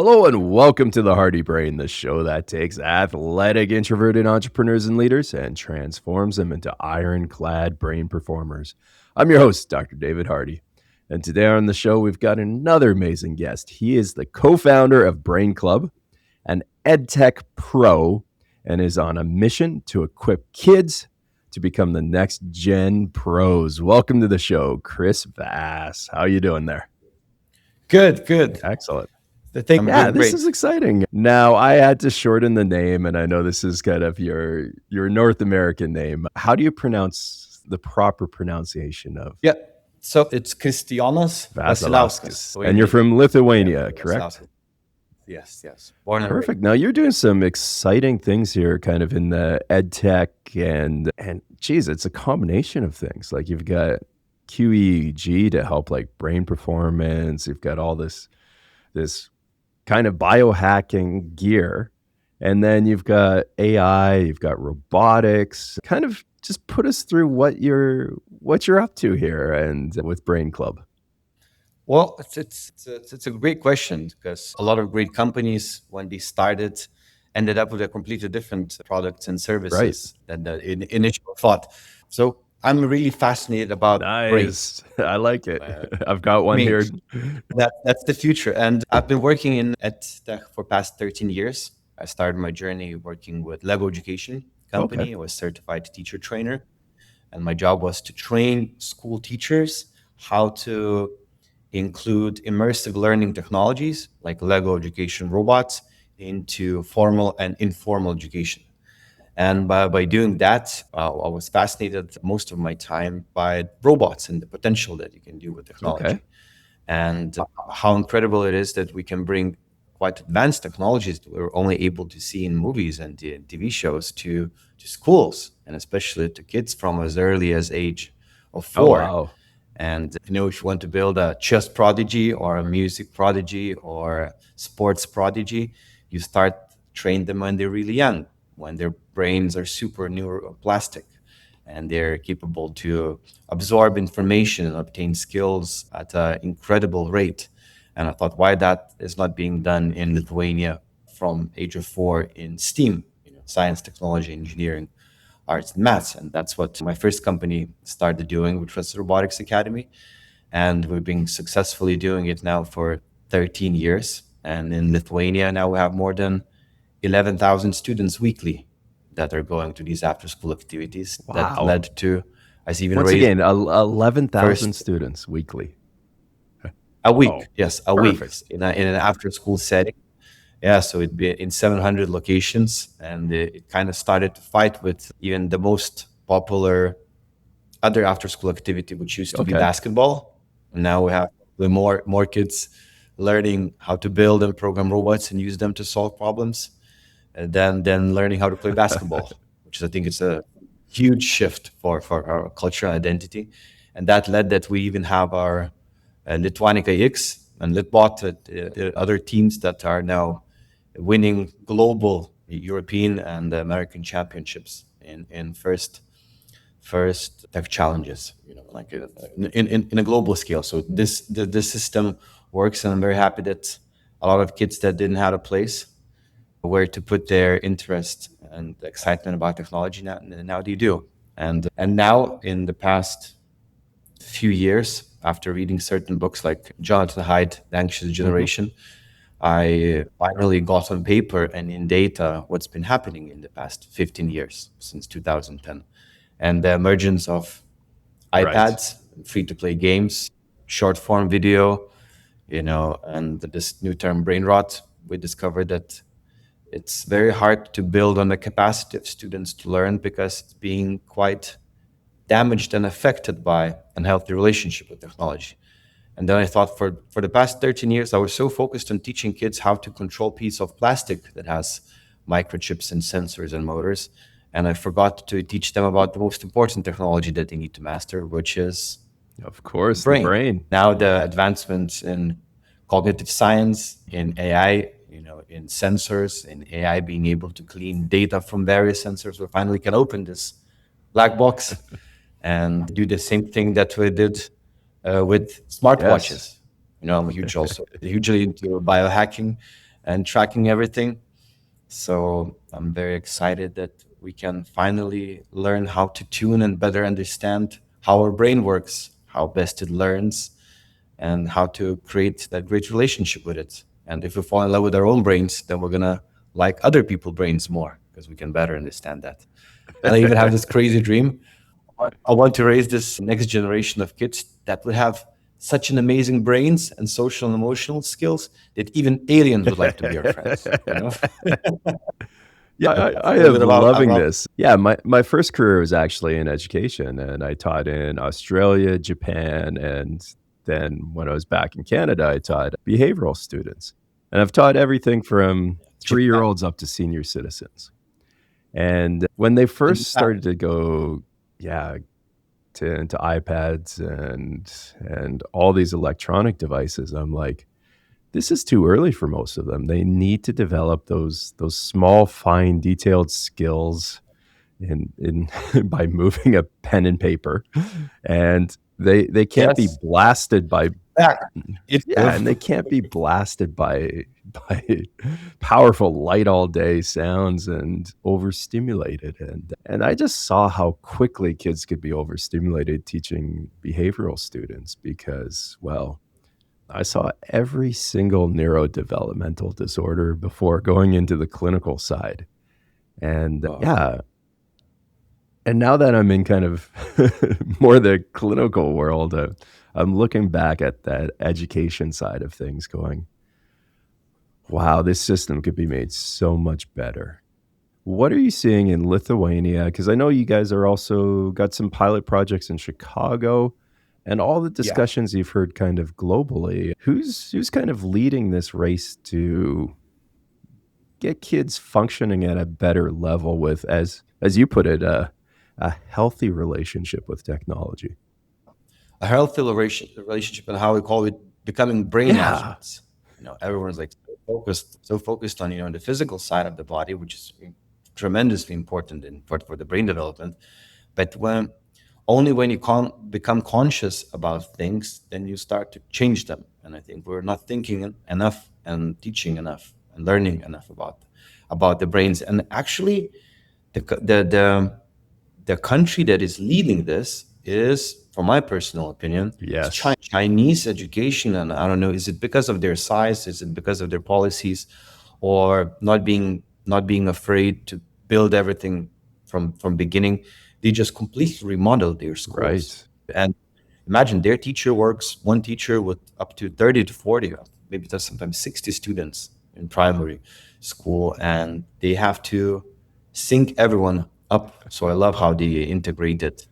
Hello and welcome to the Hardy Brain, the show that takes athletic, introverted entrepreneurs and leaders and transforms them into ironclad brain performers. I'm your host, Dr. David Hardy. And today on the show, we've got another amazing guest. He is the co-founder of Brain Club, an EdTech pro, and is on a mission to equip kids to become the next gen pros. Welcome to the show, Chris Vass. How you doing there? Good. Excellent. I'm Yeah, doing this great. is exciting. Now, I had to shorten the name, and I know this is kind of your North American name. How do you pronounce the proper pronunciation of Yeah. So it's Kristijonas Vasiliauskas. Vasiliauskas? And you're from Lithuania, correct? Vasiliauskas. Yes. Born and raised. Perfect. Now you're doing some exciting things here, kind of in the ed tech and geez, it's a combination of things. Like you've got QEEG to help like brain performance. You've got all this kind of biohacking gear. And then you've got AI, you've got robotics. Kind of just put us through what you're up to here and with Brain Club. Well, it's a great question because a lot of great companies, when they started, ended up with a completely different products and services than the initial thought. So I'm really fascinated about brains. Nice. I like it. I've got one here. That's the future. And I've been working in EdTech for past 13 years. I started my journey working with Lego Education Company. Okay. I was certified teacher trainer. And my job was to train school teachers how to include immersive learning technologies like Lego Education robots into formal and informal education. And by doing that, I was fascinated most of my time by robots and the potential that you can do with technology. Okay. And how incredible it is that we can bring quite advanced technologies that we're only able to see in movies and TV shows to schools, and especially to kids from as early as age of 4. Oh, wow. And if you want to build a chess prodigy or a music prodigy or a sports prodigy, you start train them when they're really young, when their brains are super neuroplastic and they're capable to absorb information and obtain skills at an incredible rate. And I thought, why that is not being done in Lithuania from age of 4 in STEAM, science, technology, engineering, arts, and maths. And that's what my first company started doing, which was Robotics Academy. And we've been successfully doing it now for 13 years. And in Lithuania, now we have more than 11,000 students weekly that are going to these after-school activities. Wow. That led to us even Once raised again, 11,000 first- students weekly. a week. Oh, Yes, a perfect. week in an after-school setting. Yeah, so it'd be in 700 locations, and it kind of started to fight with even the most popular other after-school activity, which used to be Okay. basketball. And now we have more kids learning how to build and program robots and use them to solve problems, and then learning how to play basketball, which I think is a huge shift for our cultural identity. And that led that we even have our Lithuania X and Litbot, other teams that are now winning global European and American championships in first tech challenges, like in a global scale. So this system works, and I'm very happy that a lot of kids that didn't have a place where to put their interest and excitement about technology now they do. And now in the past few years, after reading certain books like Jonathan Haidt, The Anxious Generation, I finally got on paper and in data what's been happening in the past 15 years, since 2010. And the emergence of iPads, free-to-play games, short-form video, and this new term brain rot, we discovered that it's very hard to build on the capacity of students to learn because it's being quite damaged and affected by unhealthy relationship with technology. And then I thought for the past 13 years, I was so focused on teaching kids how to control a piece of plastic that has microchips and sensors and motors. And I forgot to teach them about the most important technology that they need to master, which is, of course, brain. The brain. Now the advancements in cognitive science, in AI, in sensors, in AI being able to clean data from various sensors, we finally can open this black box and do the same thing that we did with smartwatches. Yes. I'm hugely into biohacking and tracking everything. So I'm very excited that we can finally learn how to tune and better understand how our brain works, how best it learns, and how to create that great relationship with it. And if we fall in love with our own brains, then we're gonna like other people's brains more because we can better understand that. And I even have this crazy dream. I want to raise this next generation of kids that would have such an amazing brains and social and emotional skills that even aliens would like to be our friends. You know, Yeah, a I little bit am about loving this. Yeah, my first career was actually in education, and I taught in Australia, Japan, and then when I was back in Canada, I taught behavioral students. And I've taught everything from Japan. 3-year-olds up to senior citizens. And when they And first started to go, yeah, into iPads and all these electronic devices, I'm like, this is too early for most of them. They need to develop those small, fine, detailed skills in by moving a pen and paper, and they can't be yes, blasted by back. It's yeah, and they can't be blasted by powerful light all day sounds and overstimulated. And I just saw how quickly kids could be overstimulated teaching behavioral students because, well, I saw every single neurodevelopmental disorder before going into the clinical side. And yeah, and now that I'm in kind of more the clinical world, I'm looking back at that education side of things going, wow, this system could be made so much better. What are you seeing in Lithuania? Because I know you guys are also got some pilot projects in Chicago and all the yeah. discussions you've heard kind of globally. Who's kind of leading this race to get kids functioning at a better level with, as you put it, a healthy relationship with technology? A healthy relationship and how we call it becoming brain Yeah, machines. You know, everyone's like so focused on the physical side of the body, which is tremendously important for the brain development. But only when you become conscious about things, then you start to change them. And I think we're not thinking enough and teaching enough and learning enough about the brains. And actually, the co- the country that is leading this is, for my personal opinion, is China. yes, Chinese education, and I don't know, is it because of their size? Is it because of their policies, or not being afraid to build everything from beginning? They just completely remodeled their schools. right, And imagine their teacher works one teacher with up to 30 to 40, maybe that's sometimes 60 students in primary school, and they have to sync everyone up. So I love how they integrated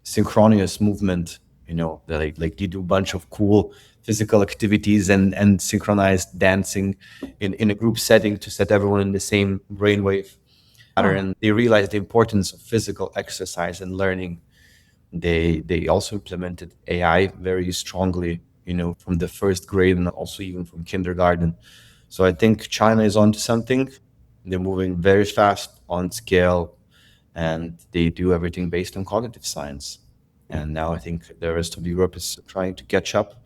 synchronous movement. They like they do a bunch of cool physical activities and synchronized dancing in a group setting to set everyone in the same brainwave huh, pattern. They realized the importance of physical exercise and learning. They also implemented AI very strongly, from the first grade and also even from kindergarten. So I think China is onto something. They're moving very fast on scale, and they do everything based on cognitive science. And now I think the rest of Europe is trying to catch up,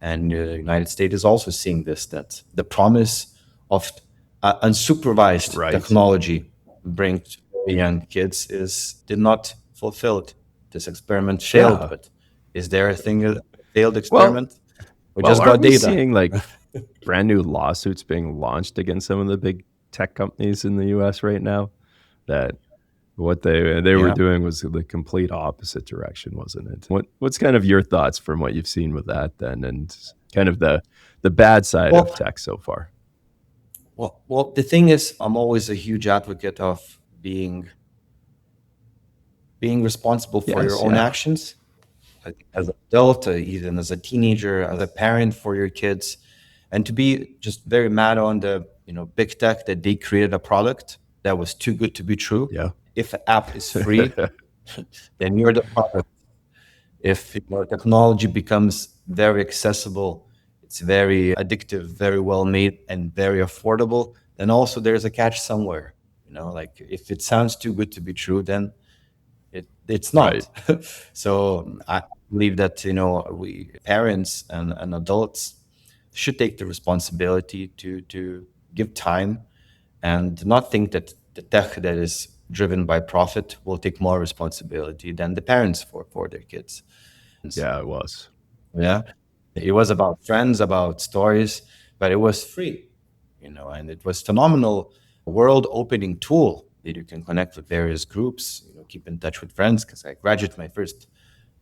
and the United States is also seeing this, that the promise of unsupervised right, technology bring to young kids is did not fulfill it. This experiment failed, yeah. but is there a thing a failed Well, experiment? We well, just aren't got we data. seeing like brand new lawsuits being launched against some of the big tech companies in the U.S. right now? That what they were Yeah. doing was the complete opposite direction, wasn't it? What's kind of your thoughts from what you've seen with that then, and kind of the bad side of Well, tech so far? well, the thing is, I'm always a huge advocate of being responsible for your Yes, own yeah, actions, like as an adult, even as a teenager, as a parent for your kids, and to be just very mad on the big tech that they created a product that was too good to be true. yeah, If an app is free, then you're the product. If technology becomes very accessible, it's very addictive, very well made, and very affordable, then also there's a catch somewhere. Like if it sounds too good to be true, then it's right, not. So I believe that we parents and adults should take the responsibility to give time and not think that the tech that is driven by profit will take more responsibility than the parents for their kids. Yeah, it was. Yeah. It was about friends, about stories, but it was free, and it was phenomenal world opening tool that you can connect with various groups, keep in touch with friends. Because I graduated my first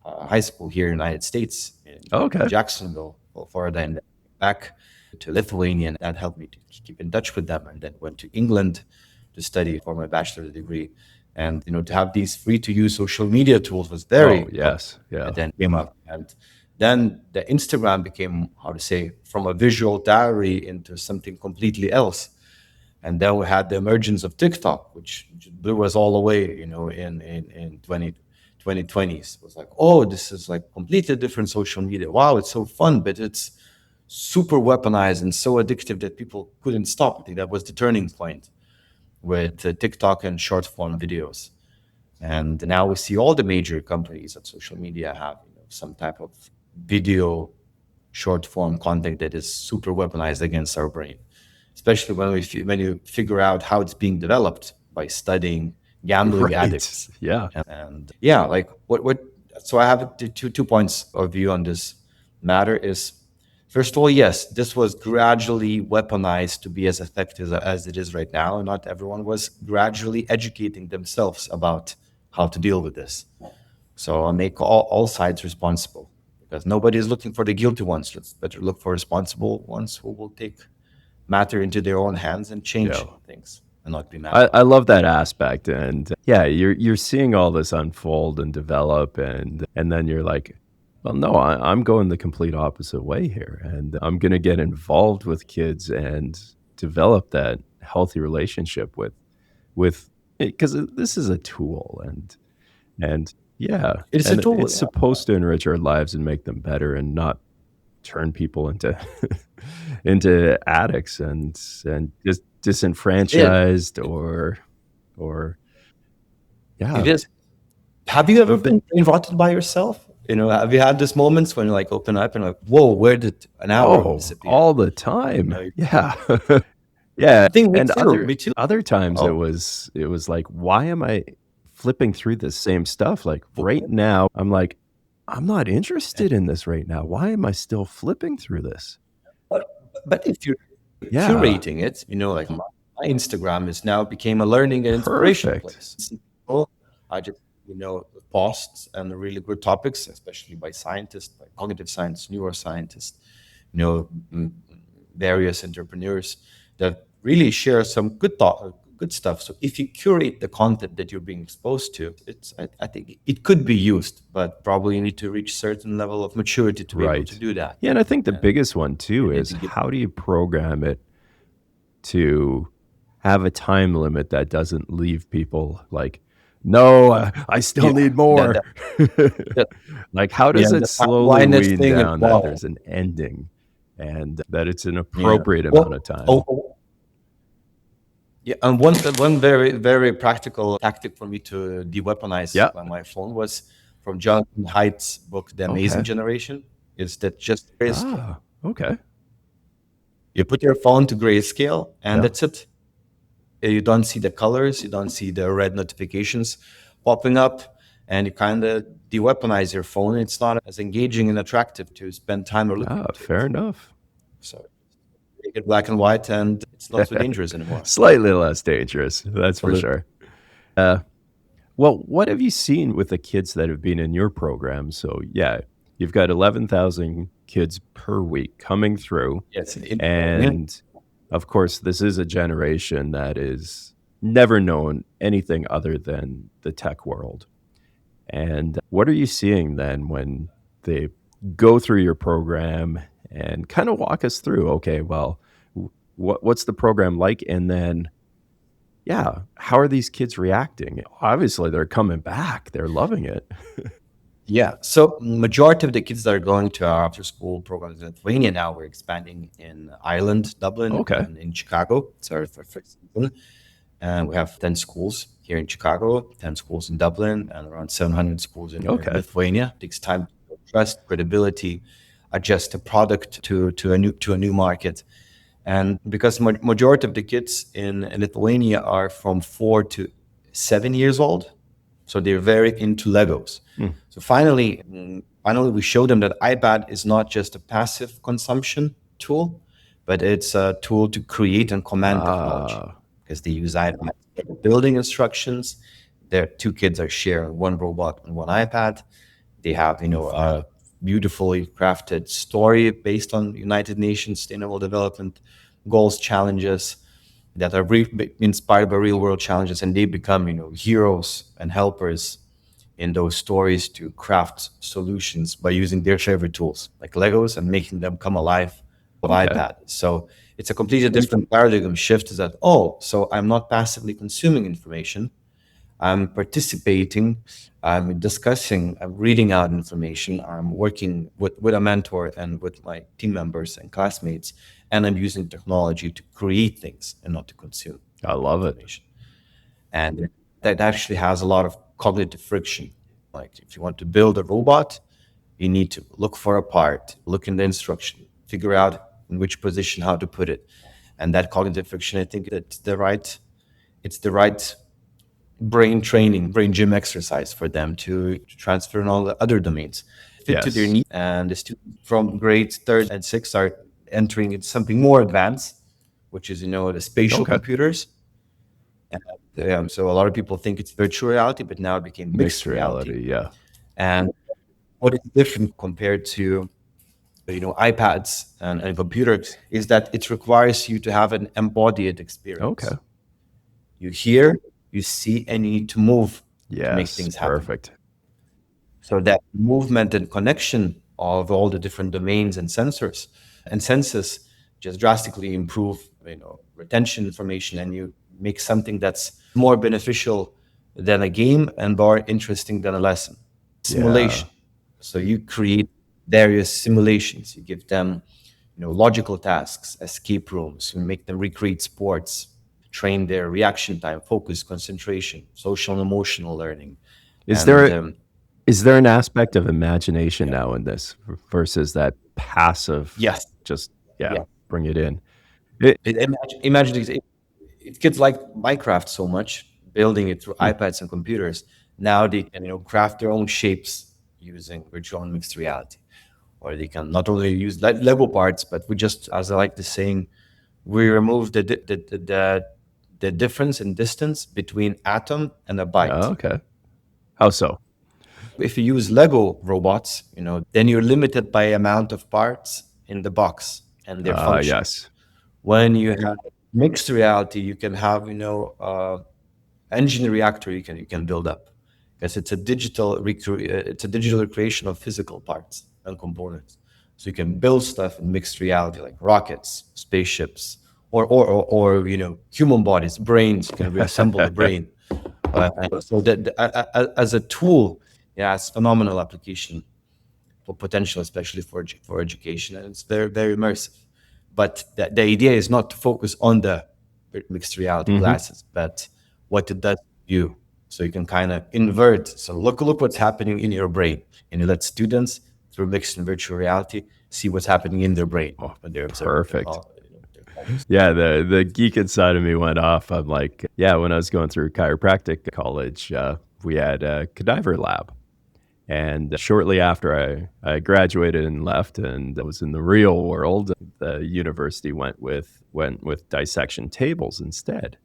high school here in the United States in Okay. Jacksonville, Florida, and then back to Lithuania, and that helped me to keep in touch with them. And then went to England to study for my bachelor's degree. And to have these free to use social media tools was very Oh, helpful. yes. Yeah. And then came up, and then the Instagram became, how to say, from a visual diary into something completely else. And then we had the emergence of TikTok, which blew us all away, in 2020s. It was like, oh, this is like completely different social media. Wow, it's so fun, but it's super weaponized and so addictive that people couldn't stop. I think that was the turning point with TikTok and short form videos. And now we see all the major companies of social media have some type of video short form content that is super weaponized against our brain, especially when you figure out how it's being developed by studying gambling Right. addicts. Yeah. And yeah, like what so I have two points of view on this matter. Is first of all, yes, this was gradually weaponized to be as effective as it is right now, and not everyone was gradually educating themselves about how to deal with this. So I make all sides responsible, because nobody is looking for the guilty ones. Let's better look for responsible ones who will take matter into their own hands and change Yeah. things and not be mad. I love that aspect. And yeah, you're seeing all this unfold and develop, and then you're like, well, no, I'm going the complete opposite way here. And I'm gonna get involved with kids and develop that healthy relationship with because this is a tool, and yeah, It's a and tool. it's supposed to enrich our lives and make them better and not turn people into into addicts and just It, disenfranchised or it yeah. is. Have you ever But been brain rotted by yourself? Have you had these moments when you like open up and like, whoa, where did an hour oh, disappear? all the time. Yeah. Yeah. I think me And too. Me too. other times Oh, it was like, why am I flipping through the same stuff? Like right now, I'm like, I'm not interested in this right now. Why am I still flipping through this? but, but if you're Yeah. curating it, like my Instagram is now became a learning and inspiration Perfect. place. People, I just, posts and really good topics, especially by scientists, by cognitive science, neuroscientists, you know, mm, various entrepreneurs that really share some good stuff. So if you curate the content that you're being exposed to, I think it could be used, but probably you need to reach certain level of maturity to be able to Right. do that. Yeah, and I think the And biggest one too then is to give, how do you program it to have a time limit that doesn't leave people like, no, I still yeah, need that, more. that, that Like, how yeah, does it the slowly blindness wean thing is down that wow. there's an ending and that it's an Yeah. appropriate amount Well, of time? oh, yeah, and one very very practical tactic for me to de-weaponize Yeah. my phone was from Jonathan Haidt's book, The Amazing Okay. Generation. Is that just grayscale? Ah, okay. You put your phone to grayscale, and Yeah. that's it. You don't see the colors, you don't see the red notifications popping up, and you kind of de-weaponize your phone. It's not as engaging and attractive to spend time or look Ah, into fair it. enough. So make it black and white, and it's not so dangerous anymore. Slightly less dangerous, that's for Absolutely. sure. Uh, Well, what have you seen with the kids that have been in your program? So, yeah, you've got 11,000 kids per week coming through. Yes, yeah. And of course, this is a generation that is never known anything other than the tech world. And what are you seeing then when they go through your program and kind of walk us through? Okay, well, what's the program like? And then yeah. How are these kids reacting? Obviously, they're coming back. They're loving it. Yeah. So majority of the kids that are going to our after school programs in Lithuania now, we're expanding in Ireland, Dublin, Okay. and in Chicago. It's our first season. And we have 10 schools here in Chicago, 10 schools in Dublin, and around 700 schools in Okay. Lithuania. It takes time to build trust, credibility, adjust a product to a new market. And because majority of the kids in Lithuania are from 4 to 7 years old, so they're very into Legos. So finally, we show them that iPad is not just a passive consumption tool, but it's a tool to create and command technology, Ah, because they use iPad for building instructions. Their two kids are sharing one robot and one iPad. They have, a beautifully crafted story based on United Nations Sustainable Development Goals challenges that are inspired by real world challenges, and they become, heroes and helpers in those stories to craft solutions by using their favorite tools like Legos and making them come alive with okay. iPad. So it's a completely different paradigm shift. Is that, oh, so I'm not passively consuming information. I'm participating, I'm discussing, I'm reading out information, I'm working with a mentor and with my team members and classmates, and I'm using technology to create things and not to consume I love it. information. And that actually has a lot of cognitive friction. Like if you want to build a robot, you need to look for a part, look in the instruction, figure out in which position how to put it. And that cognitive friction, I think it's the right brain training, brain gym exercise for them to transfer in all the other domains, fit to their Yes. needs. And the students from grades third and sixth are entering into something more advanced, which is, the spatial Okay. computers. So a lot of people think it's virtual reality, but now it became Mixed mixed reality. reality. Yeah. And what is different compared to, iPads and computers is that it requires you to have an embodied Okay. experience. You hear, you see, and you need to move to make Yes. things happen. Perfect. So that movement and connection of all the different domains and sensors and senses just drastically improve, retention information, and you make something that's more beneficial than a game and more interesting than a lesson. Yeah. Simulation. So you create various simulations. You give them, logical tasks, escape rooms. You make them recreate sports, train their reaction time, focus, concentration, social and emotional learning, Is and there is there an aspect of imagination yeah. now in this versus that passive, Yes, just, yeah, yeah. bring it in? It, Imagine if kids like Minecraft so much, building it through hmm, iPads and computers. Now they can, craft their own shapes using virtual and mixed reality, or they can not only use Lego parts, but we just, as I like the saying, we remove the difference in distance between atom and a byte. okay. How so? If you use Lego robots, then you're limited by amount of parts in the box and their function. Yes. When you have mixed reality, you can have, engine reactor you can build up, because it's a digital recreation of physical parts and components. So you can build stuff in mixed reality, like rockets, spaceships, or human bodies, brains. You can reassemble the brain. So as a tool, yeah, it's phenomenal application for potential, especially for education, and it's very very immersive. But the idea is not to focus on the mixed reality Hmm. glasses, but what it does to you. So you can kind of invert. So look what's happening in your brain, and you let students through mixed and virtual reality see what's happening in their brain Oh, when they're observing perfect. their bodies. Yeah, the geek inside of me went off. I'm like, yeah, when I was going through chiropractic college, we had a cadaver lab. And shortly after I graduated and left and I was in the real world, the university went with dissection tables instead.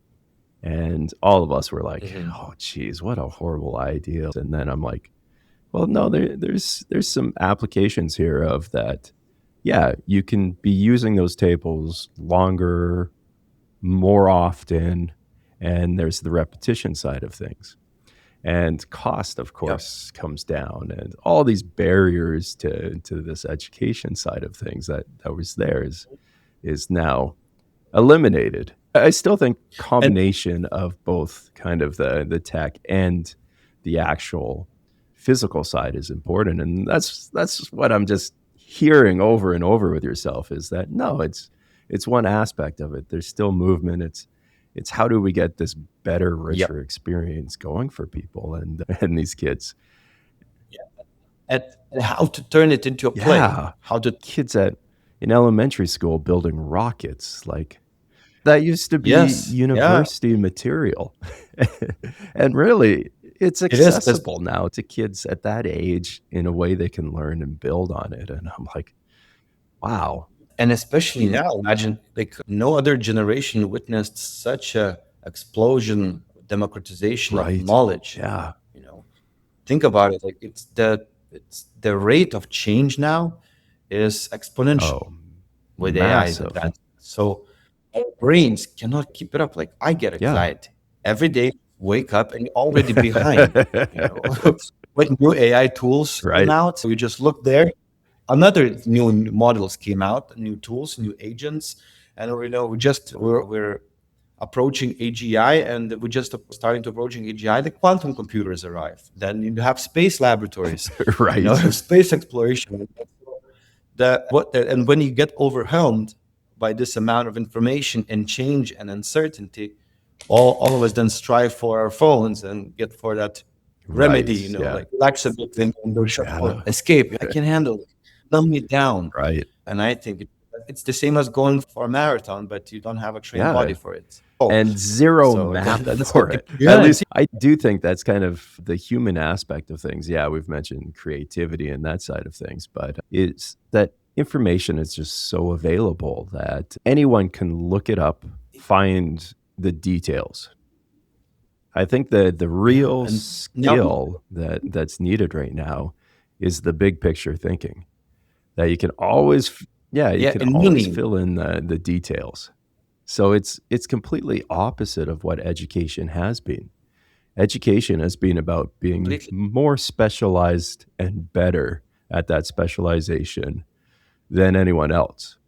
And all of us were like, Mhm. "Oh, geez, what a horrible idea!" And then I'm like, "Well, no, there's some applications here of that. Yeah, you can be using those tables longer, more often, and there's the repetition side of things." And cost, of Yeah. course, comes down, and all these barriers to this education side of things that was there is now eliminated. I still think And combination of both kind of the tech and the actual physical side is important, and that's what I'm just hearing over and over with yourself is that no, it's one aspect of it. There's still movement. It's how do we get this better, yeah. richer experience going for people and these kids? at how to turn it into a play, Yeah. how to Kids in elementary school building rockets, like that used to be yes, yeah, university material. And really, it's it is. accessible now to kids at that age in a way they can learn and build on it. And I'm like, wow. And especially now, imagine like no other generation witnessed such a explosion, democratization of Right. knowledge. Yeah. You know, think about it. Like it's the rate of change now is exponential Oh, with AI massive. advancement. So our brains cannot keep it up. Like I get Yeah. anxiety every day. Wake up and you're already behind. You know, when new AI tools came Right. out, so you just look there. Another new models came out, new tools, new agents, and we're approaching AGI, and we just starting to approaching AGI. The quantum computers arrive. Then you have space laboratories, Right. space exploration. And when you get overwhelmed by this amount of information and change and uncertainty, all of us then strive for our phones and get for that remedy, Right. Yeah. like relax a bit and go shut Yeah. escape. I can handle it. Numb me down. Right. And I think it's the same as going for a marathon, but you don't have a trained body Yeah. for it. Oh, And zero so map that's for it. yeah, At least I do think that's kind of the human aspect of things. Yeah, we've mentioned creativity and that side of things, but it's that information is just so available that anyone can look it up, find the details. I think the yeah. real And now, skill that's needed right now is the big picture thinking. That you can always yeah, you yeah, can and always meaning. fill in the details. So it's completely opposite of what education has been. Education has been about being Completely. more specialized and better at that specialization than anyone else.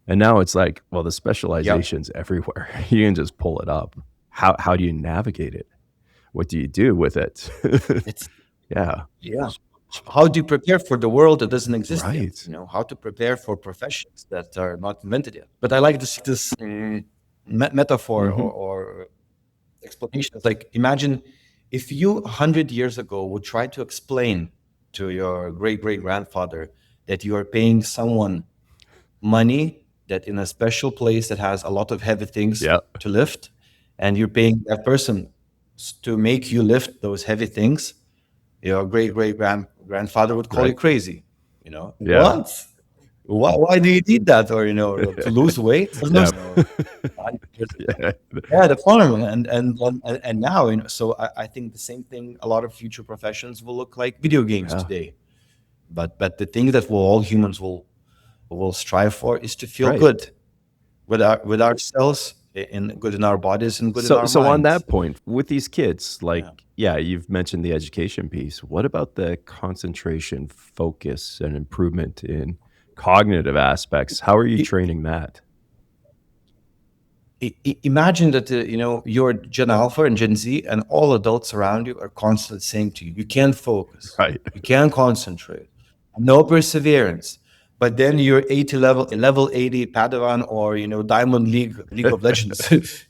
And now it's like, well, the Yeah, specialization's everywhere. You can just pull it up. How do you navigate it? What do you do with it? it's Yeah. yeah. How do you prepare for the world that doesn't exist yet? Right. How to prepare for professions that are not invented yet. But I like this metaphor Hmm. or explanation. It's like imagine if you 100 years ago would try to explain to your great great grandfather that you are paying someone money that in a special place that has a lot of heavy things Yeah. to lift, and you're paying that person to make you lift those heavy things, your great great grandfather would call you Right. crazy. Yeah. What? Why do you need that? Or to lose weight? There's no Yeah. 100 years ago. Yeah. Yeah, the farm and now, so I think the same thing. A lot of future professions will look like video games Yeah. today, but the thing that all humans will strive for is to feel Right. good with ourselves, and good in our bodies and good in our So on minds. that point, with these kids, like, Yeah. yeah, you've mentioned the education piece. What about the concentration, focus, and improvement in cognitive aspects? How are you I- training that? Imagine that you're Gen Alpha and Gen Z, and all adults around you are constantly saying to you, "You can't focus, Right. you can't concentrate, no perseverance." But then you're 80 level 80 Padawan, or Diamond League of Legends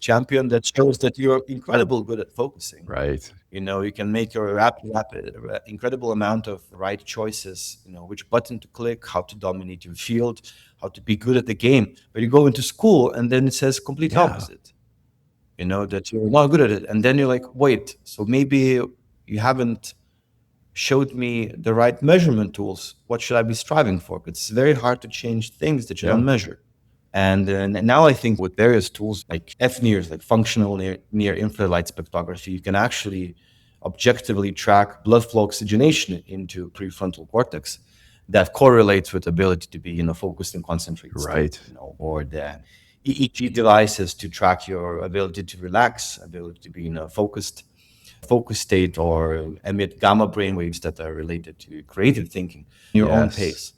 champion that shows that you're incredible good at focusing. Right. You can make your rapid incredible amount of right choices, which button to click, how to dominate your field, how to be good at the game. But you go into school and then it says complete Yeah. opposite, that you're not good at it. And then you're like, wait, so maybe you haven't showed me the right measurement tools. What should I be striving for? 'Cause it's very hard to change things that you Yeah. don't measure. And now I think with various tools like FNIRS, like functional near infrared light spectrography, you can actually objectively track blood flow oxygenation into prefrontal cortex that correlates with ability to be in a focused and concentrated Right. state, or the EEG devices to track your ability to relax, ability to be in a focus state, or emit gamma brain waves that are related to creative thinking, your own Yes. pace.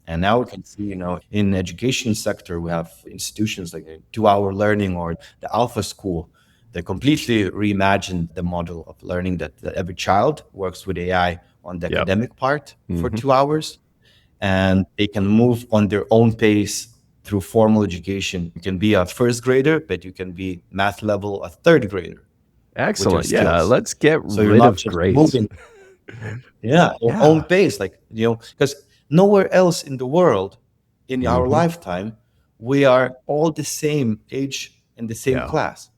And now we can see, in the education sector, we have institutions like 2-hour learning or the Alpha School that completely reimagined the model of learning that every child works with AI on the Yep. academic part for Mhm. 2 hours, and they can move on their own pace through formal education. You can be a first grader, but you can be math level a third grader with your Excellent. Yeah. skills. Let's get So you're rid not of just grades. moving. Yeah, your own Yeah. pace, like, because nowhere else in the world, in our Hmm. lifetime, we are all the same age in the same Yeah. class.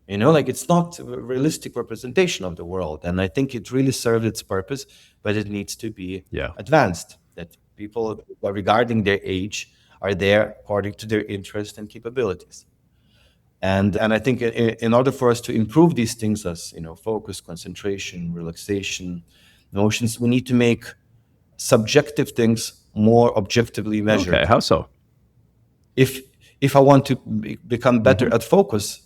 Like, it's not a realistic representation of the world. And I think it really served its purpose, but it needs to be Yeah. advanced, that people regarding their age are there according to their interest and capabilities. And I think in order for us to improve these things, as focus, concentration, relaxation, emotions, we need to make subjective things more objectively Okay. measured. How so? If I want to become Hmm. better at focus,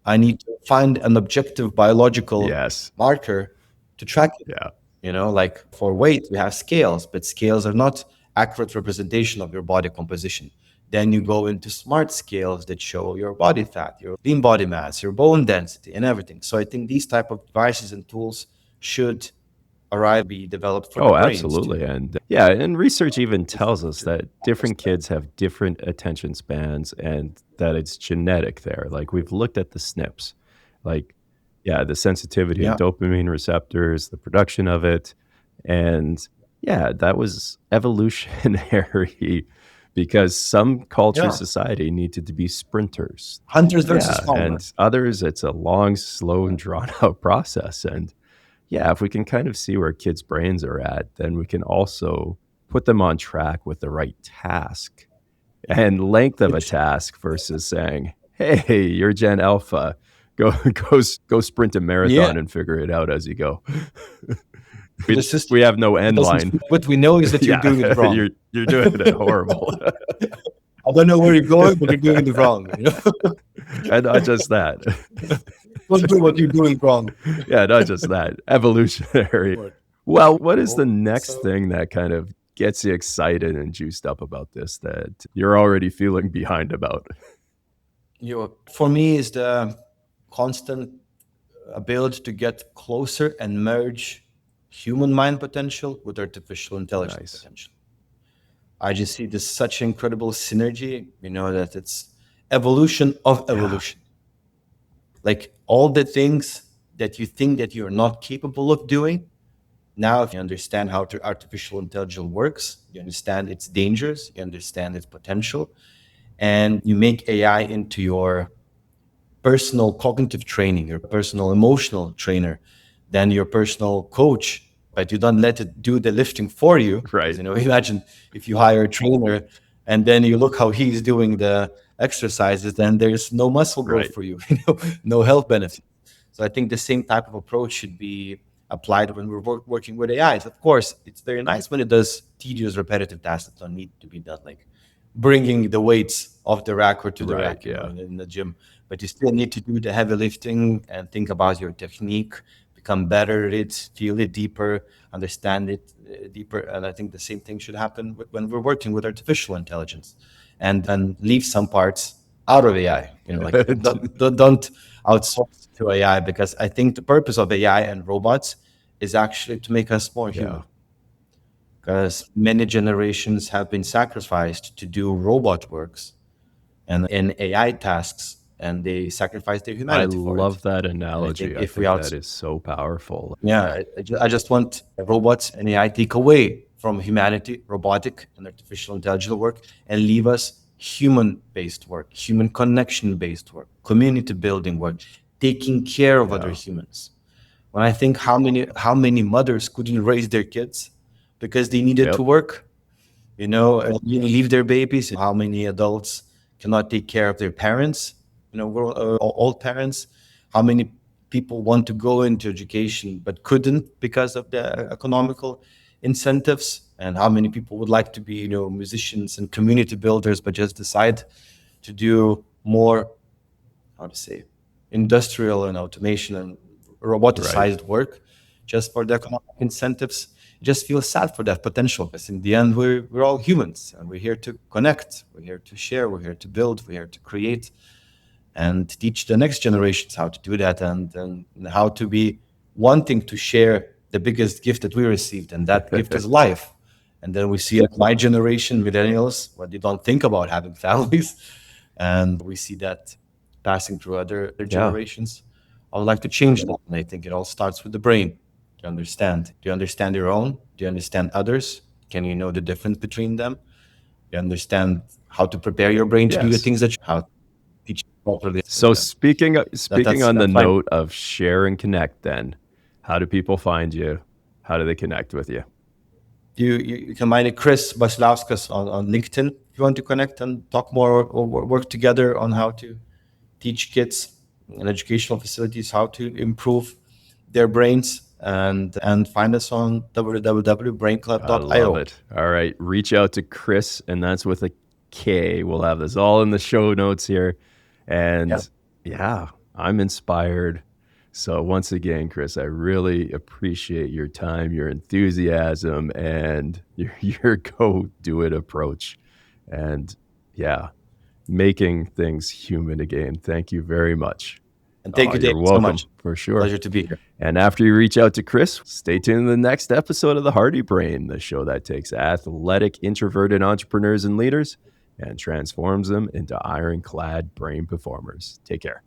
I need to find an objective biological Yes. marker to track it. Yeah. Like for weight, we have scales, but scales are not accurate representation of your body composition. Then you go into smart scales that show your body fat, your lean body mass, your bone density, and everything. So I think these type of devices and tools should arrive, be developed for the Oh, brains absolutely. too. And yeah, and research even tells us To that different kids have different attention spans and that it's genetic there. Like we've looked at the SNPs, like, yeah, the sensitivity and Yeah, dopamine receptors, the production of it. And yeah, that was evolutionary because some culture yeah. society needed to be sprinters. Hunters versus Yeah. And farmers. others, it's a long, slow, and drawn out process. And yeah, if we can kind of see where kids' brains are at, then we can also put them on track with the right task and length of a Which task versus saying, "Hey, you're Gen Alpha, go go sprint a Yeah, marathon and figure it out as you go." the We system have no end doesn't line. fit. What we know is that you're Yeah, doing it wrong. you're doing it horrible, I don't know where you're going, but you're doing it wrong. and not just that. Don't do what you're doing wrong. Yeah, not just that. Evolutionary. Well, what is the next thing that kind of gets you excited and juiced up about this that you're already feeling behind about? For me, is the constant ability to get closer and merge human mind potential with artificial intelligence Nice. potential. I just see this such incredible synergy, that it's evolution of Yeah. evolution. Like all the things that you think that you're not capable of doing, now if you understand how artificial intelligence works, you understand its dangers, you understand its potential, and you make AI into your personal cognitive training, your personal emotional trainer, then your personal coach, but you don't let it do the lifting for you. Because Right. imagine if you hire a trainer and then you look how he's doing the exercises, then there's no muscle growth Right. for you, no health benefit. So I think the same type of approach should be applied when we're working with AIs. Of course, it's very nice when it does tedious, repetitive tasks that don't need to be done, like bringing the weights off the rack or to the Right. rack, Yeah. in the gym. But you still need to do the heavy lifting and think about your technique, become better at it, feel it deeper, understand it deeper. And I think the same thing should happen when we're working with artificial intelligence, and then leave some parts out of AI. Like don't outsource to AI, because I think the purpose of AI and robots is actually to make us more Yeah. human, because many generations have been sacrificed to do robot works and in AI tasks, and they sacrifice their I humanity for it. love that And I think analogy. I if we think out, that is so powerful. yeah, I just want robots and AI take away from humanity, robotic and artificial intelligence work, and leave us human-based work, human connection-based work, community building work, taking care of other Yeah. humans. When I think how many mothers couldn't raise their kids because they needed to Yep. work, you leave their babies. How many adults cannot take care of their parents? Old parents. How many people want to go into education but couldn't because of the economical incentives? And how many people would like to be, musicians and community builders, but just decide to do more, how to say, industrial and automation and Right. roboticized work just for the economic incentives. Just feel sad for that potential, because in the end we're all humans, and we're here to connect, we're here to share, we're here to build, we're here to create, and teach the next generations how to do that, and how to be wanting to share the biggest gift that we received, and that gift is life. And then we see, like, my generation, millennials, what they don't think about having families, and we see that passing through other Yeah. generations. I would like to change that, and I think it all starts with the brain. Do you understand? Do you understand your own? Do you understand others? Can you know the difference between them? Do you understand how to prepare your brain to do the Yes. things that you how to teach properly? So Yeah. speaking on the That's my note of share and connect, then how do people find you? How do they connect with you? you can find it Chris Vasiliauskas on LinkedIn if you want to connect and talk more or work together on how to teach kids in educational facilities how to improve their brains, and find us on I love www.brainclub.io. it. All right, reach out to Chris, and that's with a K. We'll have this all in the show notes here. Yeah. And yeah, I'm inspired. So once again, Chris, I really appreciate your time, your enthusiasm, and your go do it approach. And yeah, making things human again. Thank you very much. And thank you, You're David, so welcome much. for sure. Pleasure to be here. And after you reach out to Chris, stay tuned to the next episode of The Hardy Brain, the show that takes athletic, introverted entrepreneurs and leaders and transforms them into ironclad brain performers. Take care.